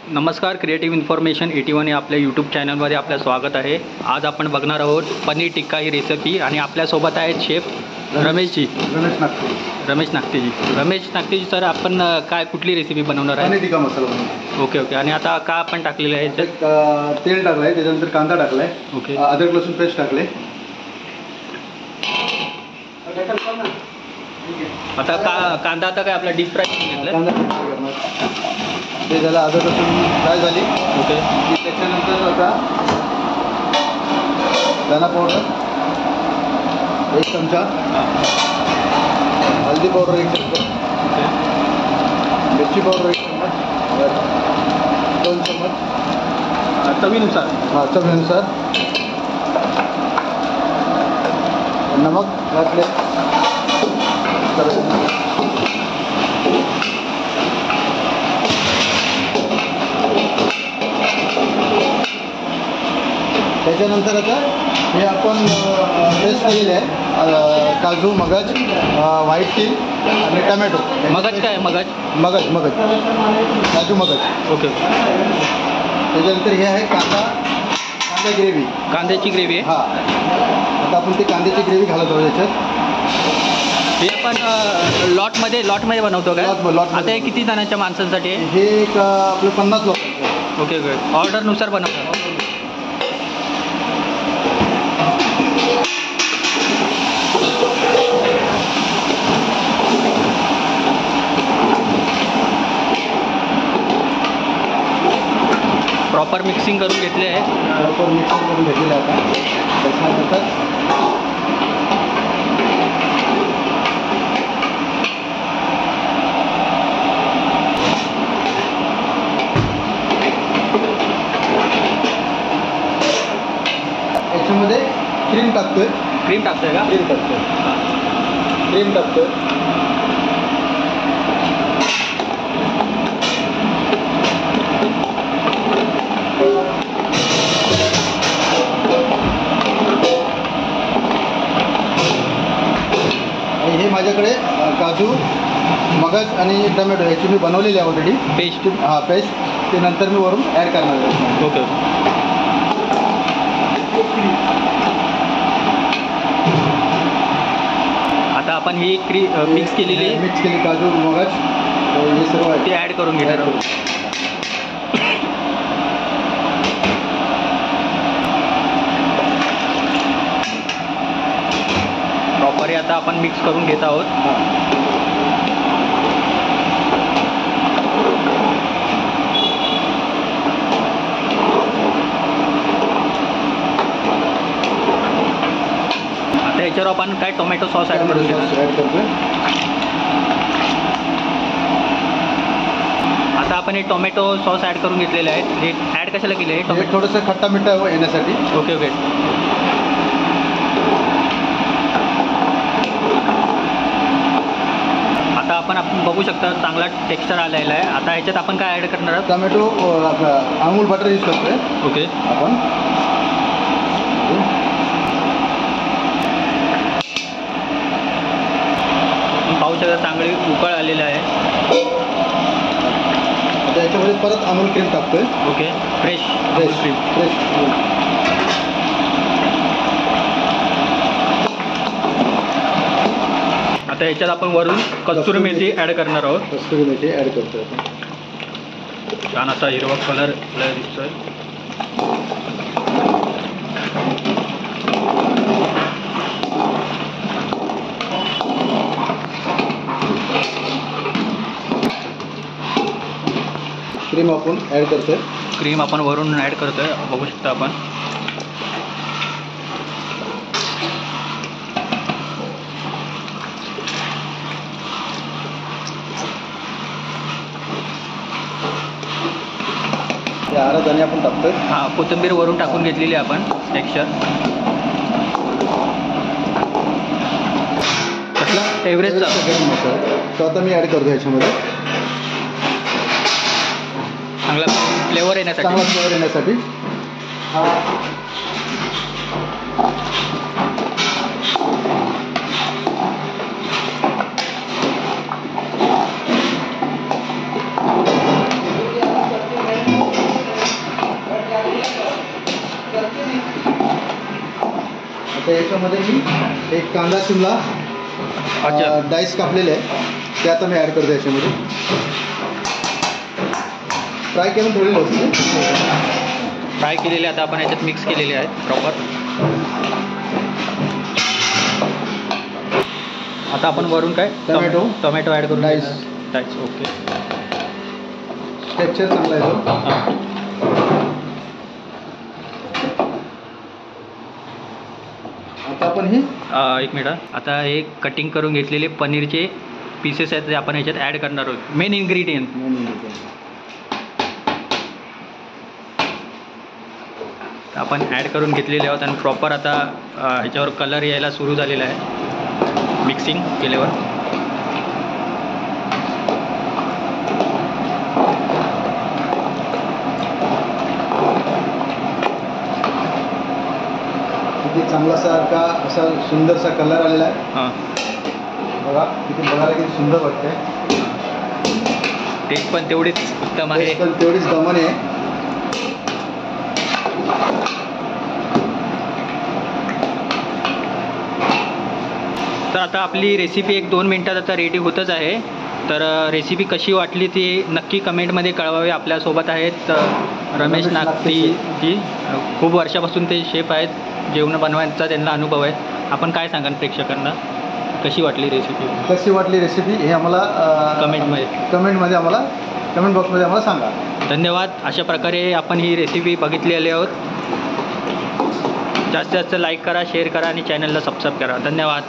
नमस्कार, creative information 81 या आपल्या यूट्यूब चॅनलमध्ये आपलं स्वागत आहे। आज आपण बघणार आहोत पनीर टिक्का ही रेसिपी आणि आपल्यासोबत आहेत शेफ रमेश नागतेजी। रमेश नागतेजी सर, आपण काय कुठली रेसिपी बनवणार आहे? पनीर टिक्का मसाला। ओके। आणि आता का आपण टाकलेलं आहे? तेल टाकलं आहे, त्याच्यानंतर कांदा टाकला आहे, ओके। अद्रक लसूण पेस्ट टाकले। आता कांदा आता काय आपला डीप फ्राय घेतला? ते झालं, अद्रक लसूण फ्राय झाली। ओके। त्याच्यानंतर आता धना पावडर 1 चमचा, हल्दी पावडर 1 चमचा, ओके, मिरची पावडर 1 चमच, 2 चमच चवीनुसार। हां, चवीनुसार नमक घातले। त्याच्यानंतर आता हे आपण पेस्ट केलेले आहे, काजू, मगज, व्हाईट तीळ आणि टमॅटो। मगज काय? मगज काजू मगज। ओके। त्याच्यानंतर हे आहे कांदा ग्रेव्ही, कांद्याची ग्रेव्ही आहे। हां, आता आपण ती कांद्याची ग्रेव्ही घालत आहोत याच्यात। हे आपण लॉटमध्ये बनवतो का? लॉट। आता हे किती जणांच्या माणसांसाठी आहे? हे एक आपलं 50 लोकांचं। ओके। ऑर्डरनुसार बनवतो। प्रॉपर मिक्सिंग करून घेतले आहे। प्रॉपर मिक्सिंग करून घेतलेलं आहे आता। त्याच्यानंतर याच्यामध्ये क्रीम टाकतोय का? क्रीम टाकतोय। हे माझ्याकडे काजू, मगज आणि टमॅटो याची मी बनवलेली आहे ऑलरेडी पेस्ट। हां, पेस्ट ते नंतर मी वरून ॲड करणार आहे। ओके। आता आपण ही मिक्स केली काजू, मगज हे सर्व आहे ते ॲड करून घेणार आहोत। प्रॉपर आता आपण मिक्स करून घेत आहोत। आता याच्यावर आपण काय टोमॅटो सॉस ॲड करतोय। आता आपण हे टोमॅटो सॉस ॲड करून घेतलेले आहेत। हे ॲड कशाला केले आहे? टोमॅटो थोडंसं खट्टा मिठा येण्यासाठी। ओके। आता आपण बघू शकता चांगला टेक्स्चर आलेला आहे। आता ह्याच्यात आपण काय ॲड करणार आहोत? टोमॅटो, अमूल बटर यूज करतोय। ओके। आपण पाहू शकता चांगली उकळ आलेली आहे। आता याच्यामध्ये परत अमूल क्रीम टाकतोय। ओके। Fresh cream. आता याच्यात आपण वरून कस्तुरी मेथी ॲड करणार आहोत। कस्तुरी मेथी ॲड करतोय। छान असा हिरवा कलर दिसतोय। क्रीम आपण ॲड करतोय। क्रीम आपण वरून ॲड करतोय, बघू शकता आपण। हरा धने आपण टाकतोय। हां, कोथिंबीर वरून टाकून घेतलेली आपण टेक्स्चर। कसला? एव्हरेस्टचा गरम मसाला तो आता मी ॲड करतो ह्याच्यामध्ये। चांगला फ्लेवर येण्यासाठी। तर याच्यामध्ये मी एक कांदा शिमला अच्छा. डाईस कापलेले आहे ते आता मी ॲड करतो याच्यामध्ये. फ्राय करून ठेवलेले होते. फ्राय केलेले आता आपण याच्यात मिक्स केलेले आहेत प्रॉपर. आता आपण वरून काय टोमॅटो ॲड करून डाईस. ओके. टेक्स्चर चांगला येतो. आता आपण ही एक मिनिट. आता हे कटिंग करून घेतलेले पनीरचे पीसेस आहेत ते आपण याच्यात ॲड करणार आहोत. मेन इन्ग्रेडियंट आपण ॲड करून घेतलेले आहोत आणि प्रॉपर आता ह्याच्यावर कलर यायला सुरू झालेला आहे मिक्सिंग केल्यावर. किती चांगला सारखा असा सुंदरसा कलर आलेला आहे. हां, बघा किती बघायला किती सुंदर वाटतंय. टेस्ट पण तेवढीच उत्तम आहे. टेस्ट पण तेवढीच दमन आहे. तर आता आपली रेसिपी 1-2 मिनटात आता रेडी होतच आहे. तर रेसिपी कशी वाटली ती नक्की कमेंटमध्ये कळवावे. आपल्यासोबत आहेत रमेश नागती जी. खूप वर्षापासून ते शेफ आहेत. जेवण बनवायचा त्यांना अनुभव आहे. आपण काय सांगाल प्रेक्षकांना, कशी वाटली रेसिपी? कशी वाटली रेसिपी हे आम्हाला कमेंटमध्ये आम्हाला कमेंट बॉक्समध्ये आम्हाला सांगा. धन्यवाद. अशा प्रकारे आपण ही रेसिपी बघितलेली आहोत. जास्तीत जास्त लाईक करा, शेअर करा आणि चॅनलला सबस्क्राईब करा. धन्यवाद.